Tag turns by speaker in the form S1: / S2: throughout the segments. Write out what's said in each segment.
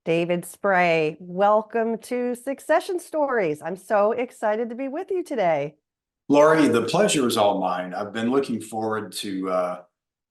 S1: David Spray, welcome to Succession Stories. I'm so excited to be with you today.
S2: Laurie, the pleasure is all mine. I've been looking forward to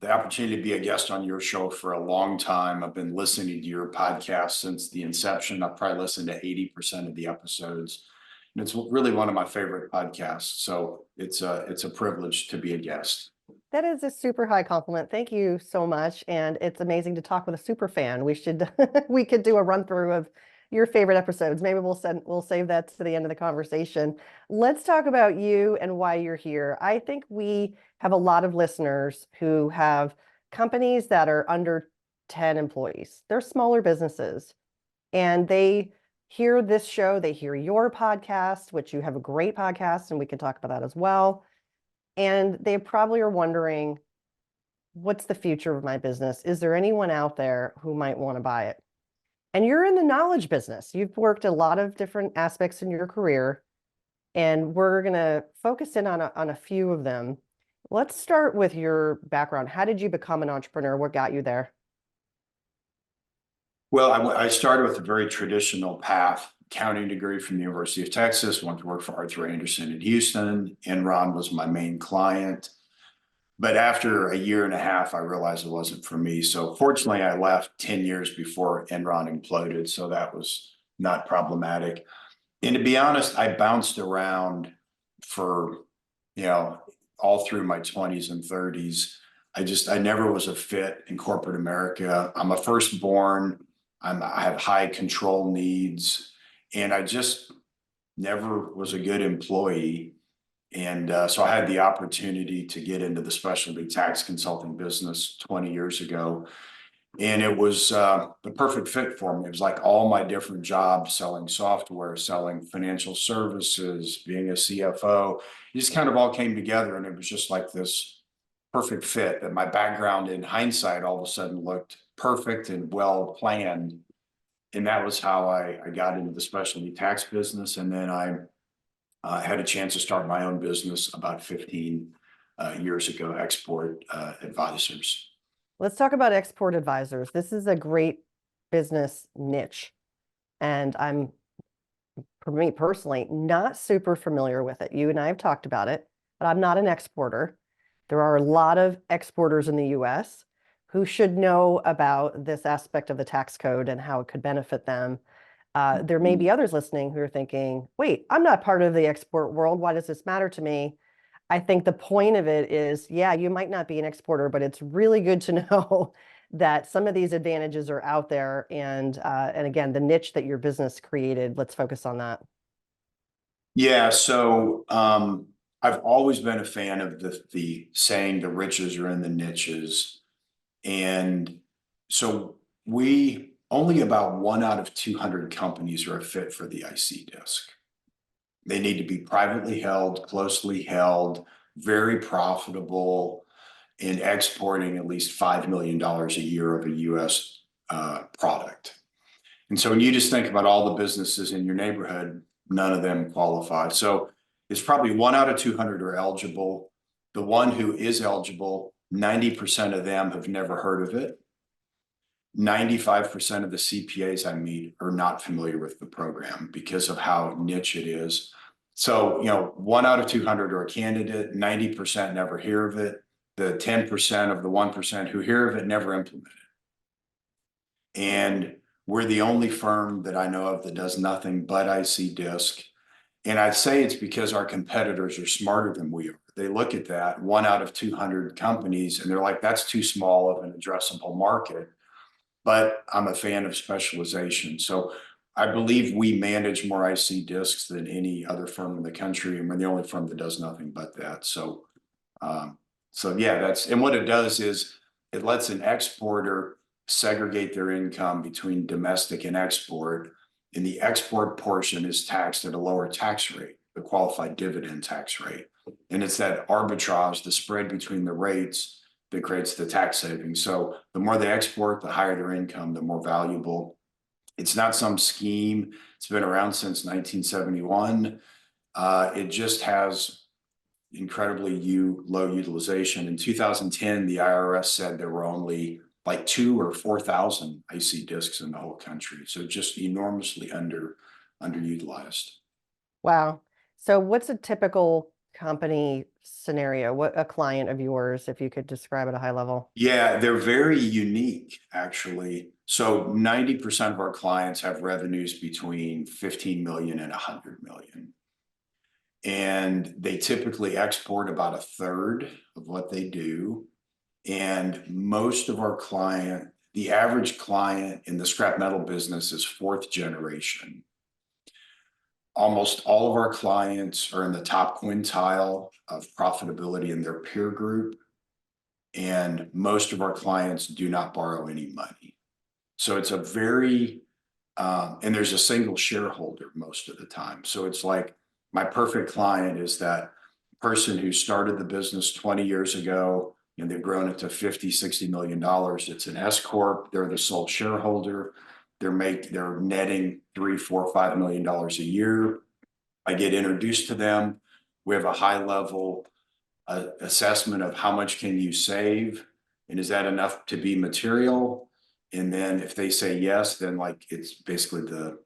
S2: the opportunity to be a guest on your show for a long time. I've been listening to your podcast since the inception. I've probably listened to 80% of the episodes, and it's really one of my favorite podcasts. So it's a privilege to be a guest.
S1: That is a super high compliment. Thank you so much. And it's amazing to talk with a super fan. We should we could do a run through of your favorite episodes. Maybe we'll save that to the end of the conversation. Let's talk about you and why you're here. I think we have a lot of listeners who have companies that are under 10 employees. They're smaller businesses and they hear this show, they hear your podcast, which you have a great podcast, and we can talk about that as well. And they probably are wondering, what's the future of my business? Is there anyone out there who might want to buy it? And you're in the knowledge business. You've worked a lot of different aspects in your career, and we're going to focus in on a few of them. Let's start with your background. How did you become an entrepreneur? What got you there?
S2: Well, I started with a very traditional path, accounting degree from the University of Texas, went to work for Arthur Andersen in Houston. Enron was my main client. But after a year and a half, I realized it wasn't for me. So fortunately, I left 10 years before Enron imploded. So that was not problematic. And to be honest, I bounced around for, all through my 20s and 30s. I never was a fit in corporate America. I'm a firstborn. I have high control needs, and I just never was a good employee. And so I had the opportunity to get into the specialty tax consulting business 20 years ago. And it was the perfect fit for me. It was like all my different jobs, selling software, selling financial services, being a CFO, it just kind of all came together. And it was just like this perfect fit that my background in hindsight all of a sudden looked perfect and well planned. And that was how I got into the specialty tax business. And then I had a chance to start my own business about 15 years ago, Export Advisors.
S1: Let's talk about export advisors. This is a great business niche, and I'm, for me personally, not super familiar with it. You and I have talked about it, but I'm not an exporter. There are a lot of exporters in the US who should know about this aspect of the tax code and how it could benefit them. There may be others listening who are thinking, wait, I'm not part of the export world. Why does this matter to me? I think the point of it is, yeah, you might not be an exporter, but it's really good to know that some of these advantages are out there. And again, the niche that your business created, let's focus on that.
S2: Yeah, so I've always been a fan of the saying, the riches are in the niches. And so we only about 1 out of 200 companies are a fit for the IC disc. They need to be privately held, closely held, very profitable, and exporting at least $5 million a year of a US product. And so when you just think about all the businesses in your neighborhood, none of them qualify. So it's probably 1 out of 200 are eligible. The one who is eligible, 90% of them have never heard of it. 95% of the CPAs I meet are not familiar with the program because of how niche it is. So, 1 out of 200 are a candidate, 90% never hear of it. The 10% of the 1% who hear of it never implement it. And we're the only firm that I know of that does nothing but IC disc. And I'd say it's because our competitors are smarter than we are. They look at that 1 out of 200 companies and they're like, that's too small of an addressable market. But I'm a fan of specialization. So I believe we manage more IC discs than any other firm in the country, and we're the only firm that does nothing but that. So yeah, and what it does is it lets an exporter segregate their income between domestic and export, and the export portion is taxed at a lower tax rate, the qualified dividend tax rate. And it's that arbitrage, the spread between the rates, that creates the tax savings. So the more they export, the higher their income, the more valuable. It's not some scheme. It's been around since 1971. It just has incredibly low utilization. In 2010, the IRS said there were only like 2 or 4,000 IC discs in the whole country. So just enormously underutilized.
S1: Wow. So what's a typical company scenario? What a client of yours, if you could describe at a high level?
S2: Yeah, they're very unique, actually. So 90% of our clients have revenues between 15 million and 100 million. And they typically export about a third of what they do. And most of our the average client in the scrap metal business is fourth generation. Almost all of our clients are in the top quintile of profitability in their peer group. And most of our clients do not borrow any money. So it's a very, and there's a single shareholder most of the time. So it's like my perfect client is that person who started the business 20 years ago and they've grown it to 50, $60 million. It's an S Corp. They're the sole shareholder. They're netting $3, $4, $5 million a year. I get introduced to them. We have a high level assessment of how much can you save and is that enough to be material? And then if they say yes, then like it's basically the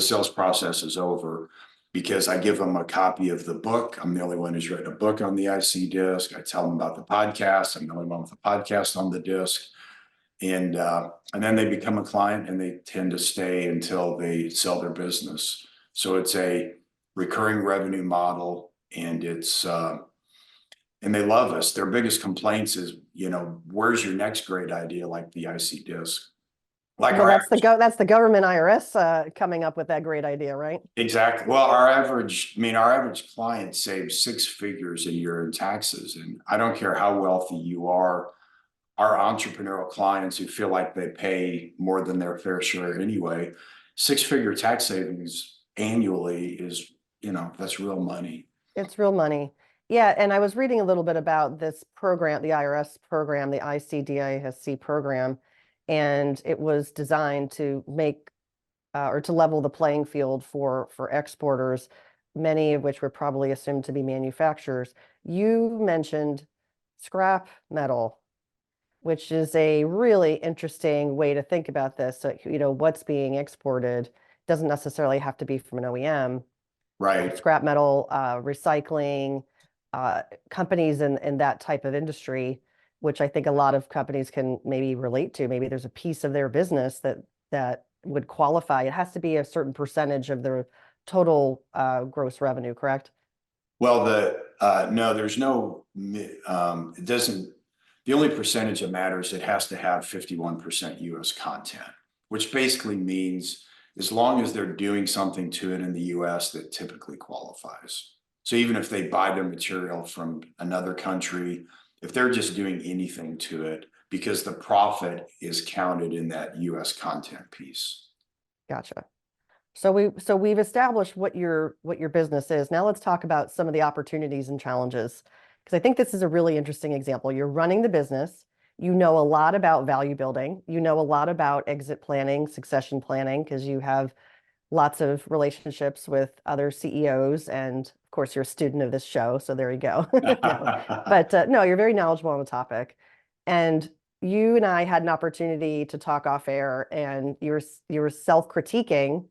S2: sales process is over because I give them a copy of the book. I'm the only one who's written a book on the IC disc. I tell them about the podcast. I'm the only one with a podcast on the disc. And then they become a client and they tend to stay until they sell their business. So it's a recurring revenue model and and they love us. Their biggest complaints is, where's your next great idea like the IC disc? Like
S1: Well,
S2: our
S1: that's the government IRS coming up with that great idea, right?
S2: Exactly. Well, our average client saves 6 figures a year in taxes. And I don't care how wealthy you are, our entrepreneurial clients who feel like they pay more than their fair share anyway, 6-figure tax savings annually is, that's real money.
S1: It's real money. Yeah, and I was reading a little bit about this program, the IRS program, the ICDISC program, and it was designed to make or to level the playing field for exporters, many of which were probably assumed to be manufacturers. You mentioned scrap metal, which is a really interesting way to think about this. So, what's being exported doesn't necessarily have to be from an OEM.
S2: Right.
S1: Scrap metal, recycling, companies in that type of industry, which I think a lot of companies can maybe relate to. Maybe there's a piece of their business that would qualify. It has to be a certain percentage of their total gross revenue, correct?
S2: Well, no, there's no, it doesn't, the only percentage that matters, it has to have 51% US content, which basically means as long as they're doing something to it in the US that typically qualifies. So even if they buy the material from another country, if they're just doing anything to it, because the profit is counted in that US content piece.
S1: Gotcha. So we've established what your business is. Now let's talk about some of the opportunities and challenges, because I think this is a really interesting example. You're running the business. You know a lot about value building. You know a lot about exit planning, succession planning, because you have lots of relationships with other CEOs, and of course, you're a student of this show, so there you go. No. But no, you're very knowledgeable on the topic. And you and I had an opportunity to talk off air, and you were self-critiquing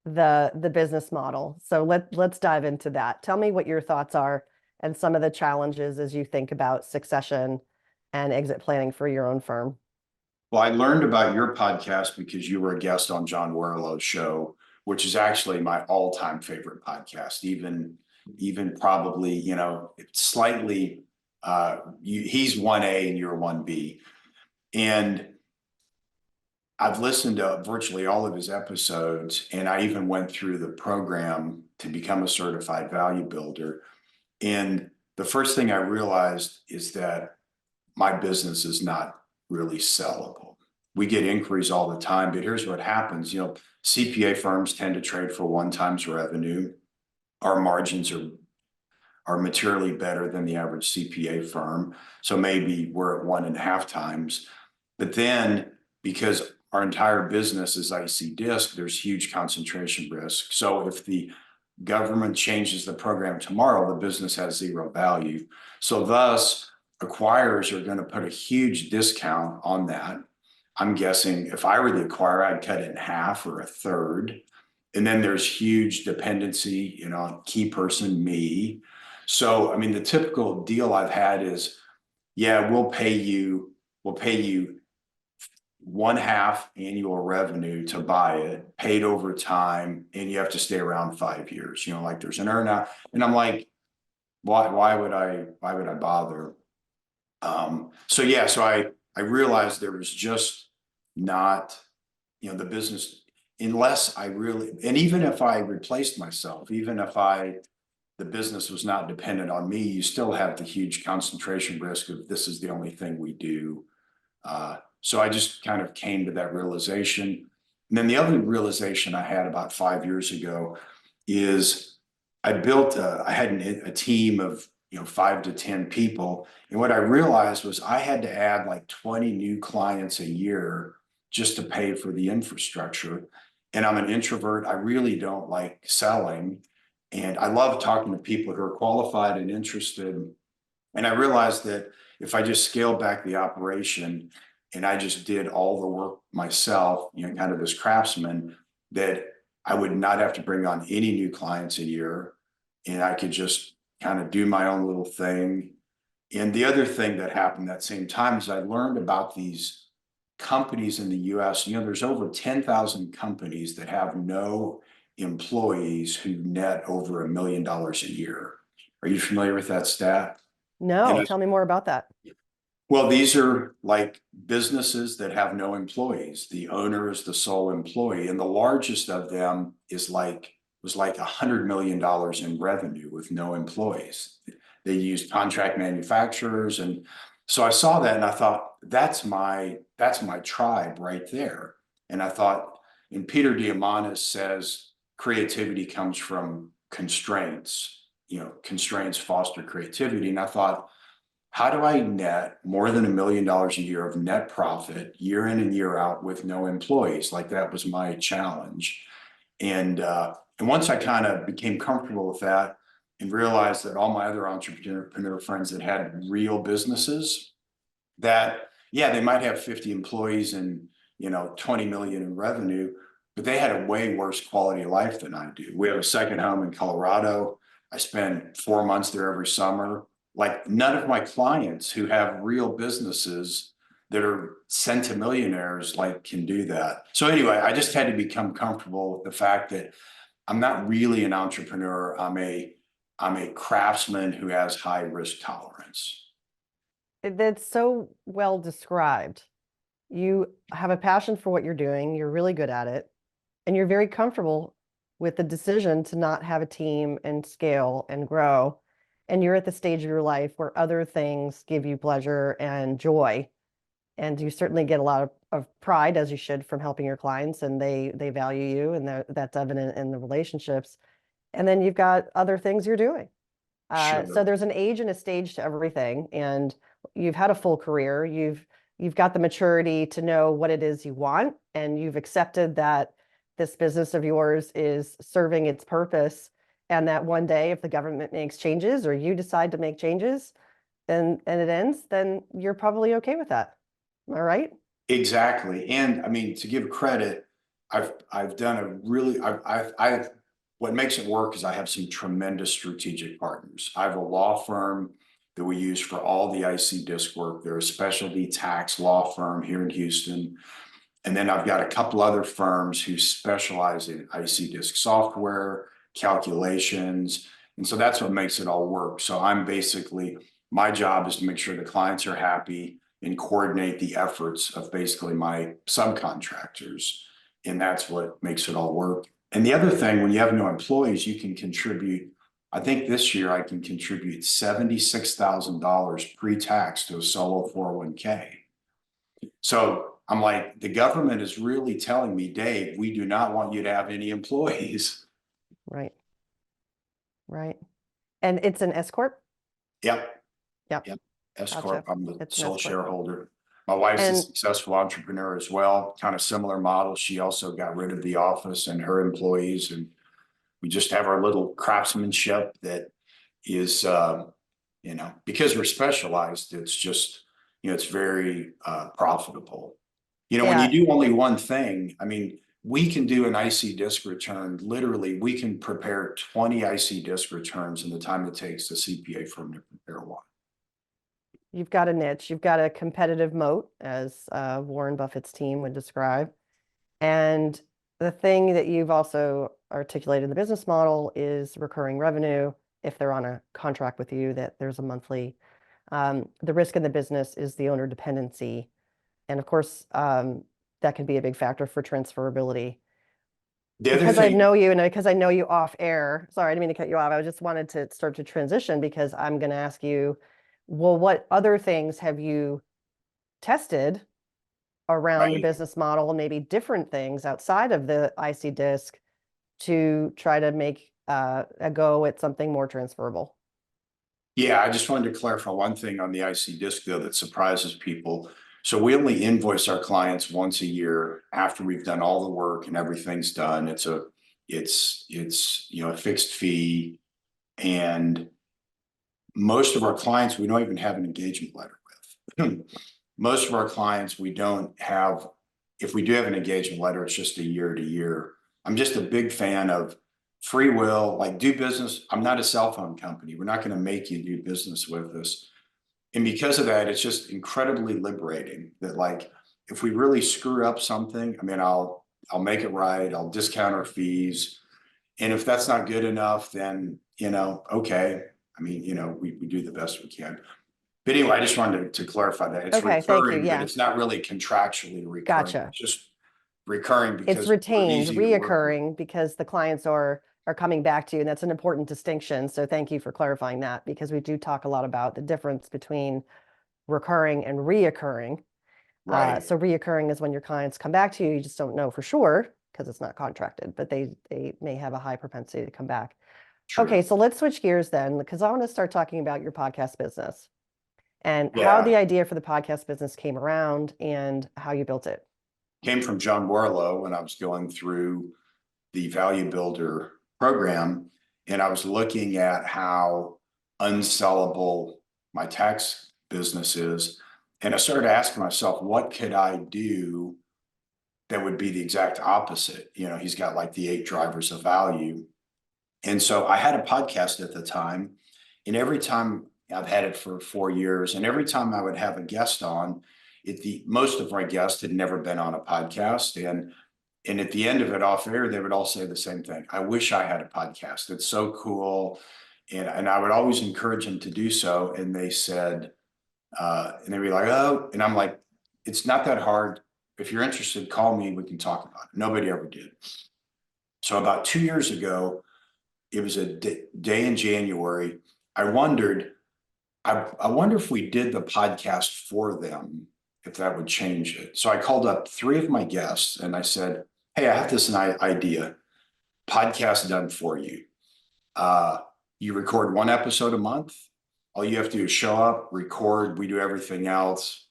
S1: the business model. So let's dive into that. Tell me what your thoughts are and some of the challenges as you think about succession and exit planning for your own firm.
S2: Well, I learned about your podcast because you were a guest on John Warrillow's show, which is actually my all-time favorite podcast. Even probably, slightly, he's 1A and you're 1B. And I've listened to virtually all of his episodes, and I even went through the program to become a certified value builder. And the first thing I realized is that my business is not really sellable. We get inquiries all the time, but here's what happens. CPA firms tend to trade for 1x revenue. Our margins are materially better than the average CPA firm. So maybe we're at 1.5x. But then because our entire business is IC disc, there's huge concentration risk. So if the government changes the program tomorrow, the business has zero value. So thus, acquirers are going to put a huge discount on that. I'm guessing if I were the acquirer, I'd cut it in half or a third. And then there's huge dependency, on key person, me. So, I mean, the typical deal I've had is, yeah, we'll pay you 1/2 annual revenue to buy it, paid over time, and you have to stay around 5 years. Like there's an earnout. And I'm like, why would I bother? So I realized there was just not, the business, unless I really, and even if I replaced myself, even if the business was not dependent on me, you still have the huge concentration risk of this is the only thing we do. So I just kind of came to that realization. And then the other realization I had about 5 years ago is I had a team of 5 to 10 people. And what I realized was I had to add like 20 new clients a year just to pay for the infrastructure. And I'm an introvert. I really don't like selling. And I love talking to people who are qualified and interested. And I realized that if I just scaled back the operation and I just did all the work myself, kind of as craftsman, that I would not have to bring on any new clients a year. And I could just kind of do my own little thing. And the other thing that happened that same time is I learned about these companies in the US. There's over 10,000 companies that have no employees who net over $1 million a year. Are you familiar with that stat?
S1: No, tell me more about that.
S2: Well, these are like businesses that have no employees. The owner is the sole employee, and the largest of them was like $100 million in revenue with no employees. They used contract manufacturers, and so I saw that, and I thought that's my tribe right there. And I thought, and Peter Diamandis says creativity comes from constraints. Constraints foster creativity, and I thought, how do I net more than $1 million a year of net profit year in and year out with no employees? Like that was my challenge. And once I kind of became comfortable with that and realized that all my other entrepreneur friends that had real businesses, that, yeah, they might have 50 employees and, 20 million in revenue, but they had a way worse quality of life than I do. We have a second home in Colorado. I spend 4 months there every summer. Like none of my clients who have real businesses that are centimillionaires can do that. So anyway, I just had to become comfortable with the fact that I'm not really an entrepreneur. I'm a craftsman who has high risk tolerance.
S1: That's so well described. You have a passion for what you're doing. You're really good at it. And you're very comfortable with the decision to not have a team and scale and grow. And you're at the stage of your life where other things give you pleasure and joy. And you certainly get a lot of pride, as you should, from helping your clients, and they value you, and that's evident in the relationships. And then you've got other things you're doing.
S2: Sure.
S1: So there's an age and a stage to everything. And you've had a full career. You've got the maturity to know what it is you want, and you've accepted that this business of yours is serving its purpose, and that one day if the government makes changes or you decide to make changes and it ends, then you're probably okay with that. Am I right?
S2: Exactly. And I mean, to give credit, I've done a really, I've what makes it work is I have some tremendous strategic partners. I have a law firm that we use for all the IC disc work. They're a specialty tax law firm here in Houston. And then I've got a couple other firms who specialize in IC disc software, calculations. And so that's what makes it all work. So my job is to make sure the clients are happy and coordinate the efforts of basically my subcontractors. And that's what makes it all work. And the other thing, when you have no employees, you can contribute. I think this year I can contribute $76,000 pre-tax to a solo 401k. So I'm like, the government is really telling me, Dave, we do not want you to have any employees.
S1: Right. Right. And it's an S corp?
S2: Yep.
S1: Yep.
S2: S
S1: Gotcha.
S2: corp. I'm the
S1: It's an
S2: sole
S1: S corp.
S2: shareholder. My wife's a
S1: And
S2: successful entrepreneur as well, kind of similar model. She also got rid of the office and her employees, and we just have our little craftsmanship that is because we're specialized, it's just, it's very profitable. When you
S1: Yeah,
S2: do only one thing, I mean, we can do an IC disc return. Literally, we can prepare 20 IC disc returns in the time it takes the CPA firm to prepare one.
S1: you've got a niche, you've got a competitive moat, as Warren Buffett's team would describe. And the thing that you've also articulated in the business model is recurring revenue. If they're on a contract with you, that there's a monthly. The risk in the business is the owner dependency. And of course, that can be a big factor for transferability.
S2: The other
S1: Because I
S2: thing,
S1: know you and because I know you off air, sorry, I didn't mean to cut you off. I just wanted to start to transition because I'm going to ask you, well, what other things have you tested around your
S2: right?
S1: business model, and maybe different things outside of the IC disc to try to make a go at something more transferable?
S2: Yeah, I just wanted to clarify one thing on the IC disc though that surprises people. So we only invoice our clients once a year after we've done all the work and everything's done. It's a fixed fee, and most of our clients we don't even have an engagement letter with. Most of our clients we don't have. If we do have an engagement letter, it's just a year to year. I'm just a big fan of free will, like do business. I'm not a cell phone company. We're not going to make you do business with us. And because of that, it's just incredibly liberating that, like, if we really screw up something, I mean, I'll make it right. I'll discount our fees. And if that's not good enough, then, okay. I mean, we do the best we can. But anyway, I just wanted to clarify that it's
S1: Okay, thank you.
S2: recurring, but
S1: Yeah,
S2: it's not really contractually recurring.
S1: gotcha.
S2: It's just recurring
S1: It's
S2: because we're
S1: retained,
S2: easy to work with.
S1: reoccurring because the clients are coming back to you, and that's an important distinction. So thank you for clarifying that, because we do talk a lot about the difference between recurring and reoccurring.
S2: Right.
S1: So reoccurring is when your clients come back to you, you just don't know for sure because it's not contracted, but they may have a high propensity to come back. Okay,
S2: True.
S1: so let's switch gears then, because I want to start talking about your podcast business and how
S2: Yeah.
S1: the idea for the podcast business came around and how you built it.
S2: Came from John Warlow when I was going through the Value Builder program, and I was looking at how unsellable my tax business is. And I started asking myself, what could I do that would be the exact opposite? He's got like the 8 drivers of value. And so I had a podcast at the time, and every time I've had it for 4 years, and every time I would have a guest on, most of my guests had never been on a podcast, and at the end of it off air, they would all say the same thing. I wish I had a podcast. It's so cool. And I would always encourage them to do so. And they said, and they'd be like, oh, and I'm like, it's not that hard. If you're interested, call me. We can talk about it. Nobody ever did. So about 2 years ago, it was a day in January. I wondered, I wonder if we did the podcast for them, if that would change it. So I called up 3 of my guests and I said, hey, I have this idea, podcast done for you. You record 1 episode a month. All you have to do is show up, record. We do everything else.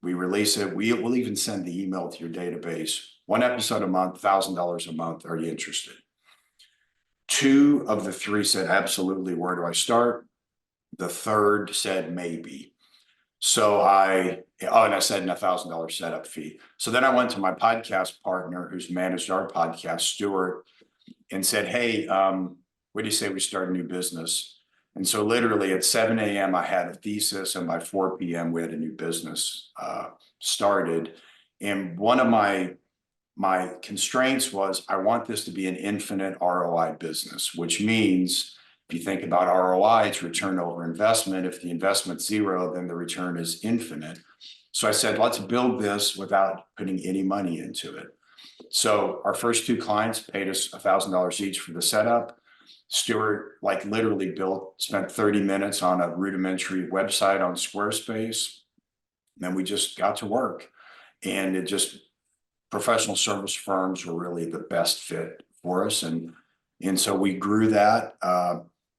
S2: We release it. We'll even send the email to your database. 1 episode a month, $1,000 a month. Are you interested? 2 of the 3 said, absolutely. Where do I start? The third said, maybe. So and I said $1,000 setup fee. So then I went to my podcast partner who's managed our podcast, Stuart, and said, hey, what do you say we start a new business? And so literally at 7 a.m. I had a thesis, and by 4 p.m. we had a new business started. And one of my constraints was I want this to be an infinite ROI business, which means if you think about ROI, it's return over investment. If the investment's 0, then the return is infinite. So I said, let's build this without putting any money into it. So our first 2 clients paid us $1,000 each for the setup. Stuart, like, literally spent 30 minutes on a rudimentary website on Squarespace. And then we just got to work, and professional service firms were really the best fit for us. And so we grew that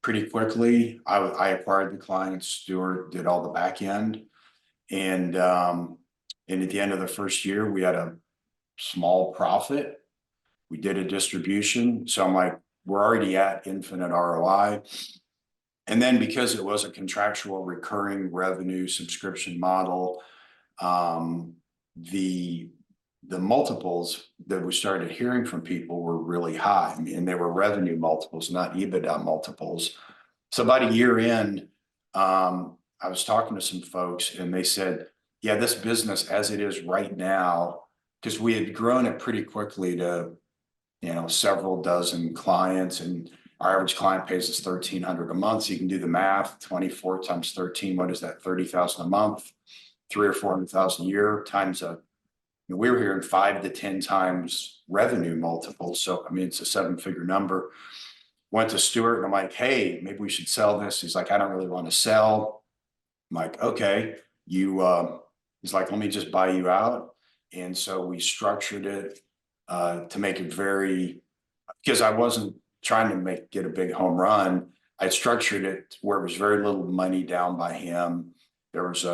S2: pretty quickly. I acquired the clients. Stuart did all the back end. And at the end of the first year, we had a small profit. We did a distribution. So I'm like, we're already at infinite ROI. And then because it was a contractual recurring revenue subscription model, the multiples that we started hearing from people were really high. I mean, and they were revenue multiples, not EBITDA multiples. So about a year in, I was talking to some folks and they said, yeah, this business as it is right now, because we had grown it pretty quickly to, several dozen clients, and our average client pays us $1,300 a month. So you can do the math, 24 times 13, what is that? 30,000 a month, 300,000 or 400,000 a year times we were hearing 5 to 10 times revenue multiples. So, I mean, it's a 7-figure number. Went to Stuart and I'm like, hey, maybe we should sell this. He's like, I don't really want to sell. I'm like, okay, he's like, let me just buy you out. And so we structured it to make it because I wasn't trying to get a big home run. I structured it where it was very little money down by him. There was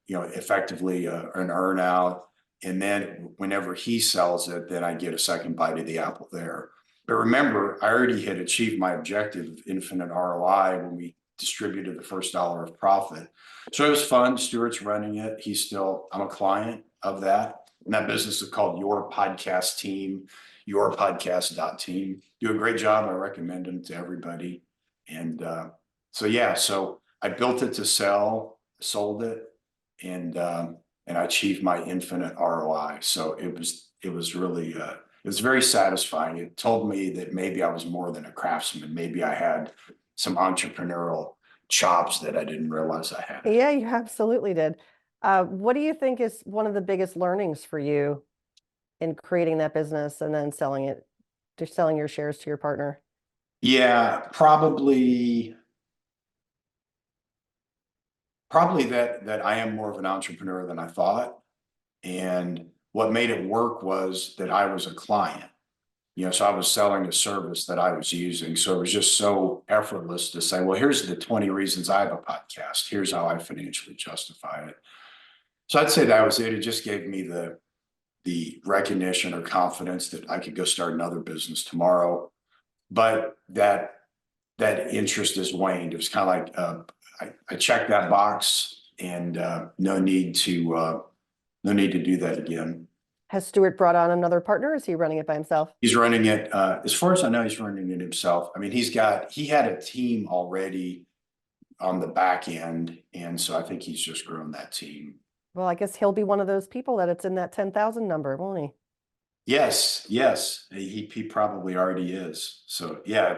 S2: effectively an earn out. And then whenever he sells it, then I get a second bite of the apple there. But remember, I already had achieved my objective of infinite ROI when we distributed the first dollar of profit. So it was fun. Stuart's running it. I'm a client of that. And that business is called Your Podcast Team, yourpodcast.team. Do a great job. I recommend them to everybody. And so I built it to sell, sold it, and I achieved my infinite ROI. So it was really it was very satisfying. It told me that maybe I was more than a craftsman. Maybe I had some entrepreneurial chops that I didn't realize I had.
S1: Yeah, you absolutely did. What do you think is one of the biggest learnings for you in creating that business and then selling your shares to your partner?
S2: Yeah, probably that I am more of an entrepreneur than I thought. And what made it work was that I was a client. So I was selling a service that I was using. So it was just so effortless to say, well, here's the 20 reasons I have a podcast. Here's how I financially justify it. So I'd say that was it. It just gave me the recognition or confidence that I could go start another business tomorrow. But that interest has waned. It was kind of like I checked that box, and no need to do that again.
S1: Has Stuart brought on another partner? Or is he running it by himself?
S2: He's running it. As far as I know, he's running it himself. I mean, he had a team already on the back end. And so I think he's just grown that team.
S1: Well, I guess he'll be one of those people that it's in that 10,000 number, won't he?
S2: Yes. He probably already is. So yeah,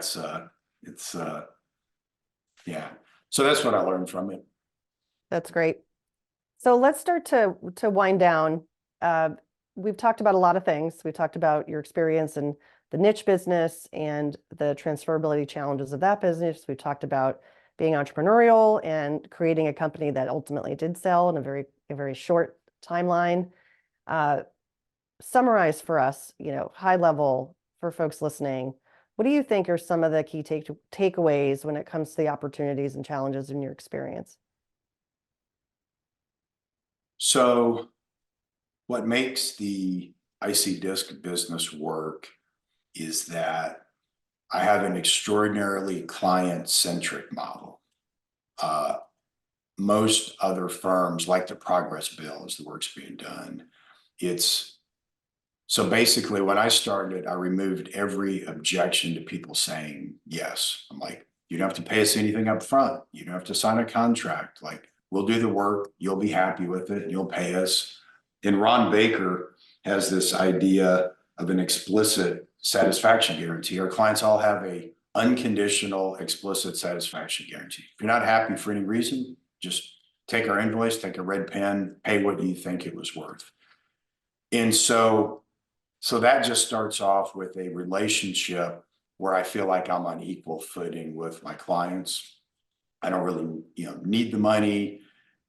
S2: yeah. So that's what I learned from it.
S1: That's great. So let's start to wind down. We've talked about a lot of things. We talked about your experience in the niche business and the transferability challenges of that business. We talked about being entrepreneurial and creating a company that ultimately did sell in a very short timeline. Summarize for us, high level for folks listening. What do you think are some of the key takeaways when it comes to the opportunities and challenges in your experience?
S2: So what makes the IC Disc business work is that I have an extraordinarily client-centric model. Most other firms, like the Progress Bill, as the work's being done, so basically when I started, I removed every objection to people saying yes. I'm like, you don't have to pay us anything up front. You don't have to sign a contract. Like, we'll do the work, you'll be happy with it, and you'll pay us. And Ron Baker has this idea of an explicit satisfaction guarantee. Our clients all have a unconditional explicit satisfaction guarantee. If you're not happy for any reason, just take our invoice, take a red pen, pay what you think it was worth. And so that just starts off with a relationship where I feel like I'm on equal footing with my clients. I don't really, need the money,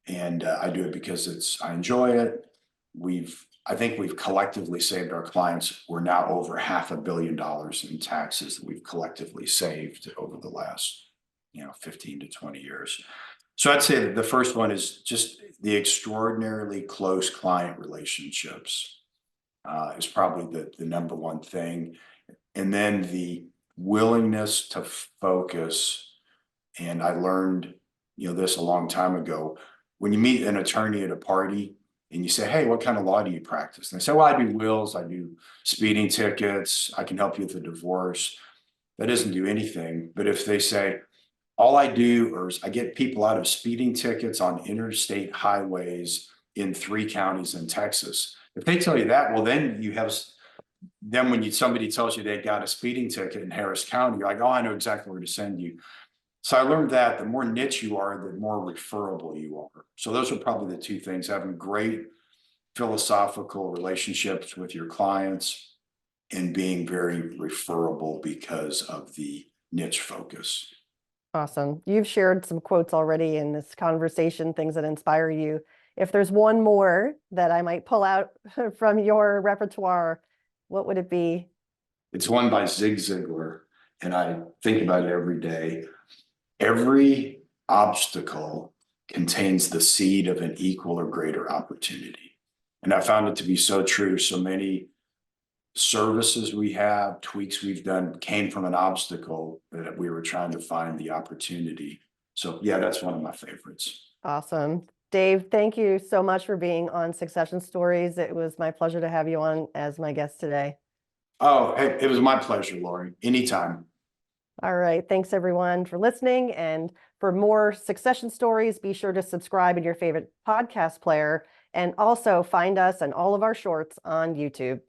S2: and I do it because I enjoy it. I think we've collectively saved our clients. We're now over $500 million in taxes that we've collectively saved over the last, 15 to 20 years. So I'd say that the first one is just the extraordinarily close client relationships is probably the number one thing. And then the willingness to focus And I learned, this a long time ago. When you meet an attorney at a party and you say, hey, what kind of law do you practice? And they say, well, I do wills, I do speeding tickets, I can help you with a divorce. That doesn't do anything. But if they say, all I do is I get people out of speeding tickets on interstate highways in 3 counties in Texas. If they tell you that, well, then you have, then when somebody tells you they got a speeding ticket in Harris County, you're like, oh, I know exactly where to send you. So I learned that the more niche you are, the more referable you are. So those are probably the 2 things: having great philosophical relationships with your clients and being very referable because of the niche focus.
S1: Awesome. You've shared some quotes already in this conversation, things that inspire you. If there's one more that I might pull out from your repertoire, what would it be?
S2: It's one by Zig Ziglar, and I think about it every day. Every obstacle contains the seed of an equal or greater opportunity. And I found it to be so true. So many services we have, tweaks we've done came from an obstacle that we were trying to find the opportunity. So yeah, that's one of my favorites.
S1: Awesome. Dave, thank you so much for being on Succession Stories. It was my pleasure to have you on as my guest today.
S2: Oh, hey, it was my pleasure, Laurie. Anytime.
S1: All right. Thanks everyone for listening. And for more Succession Stories, be sure to subscribe in your favorite podcast player and also find us and all of our shorts on YouTube.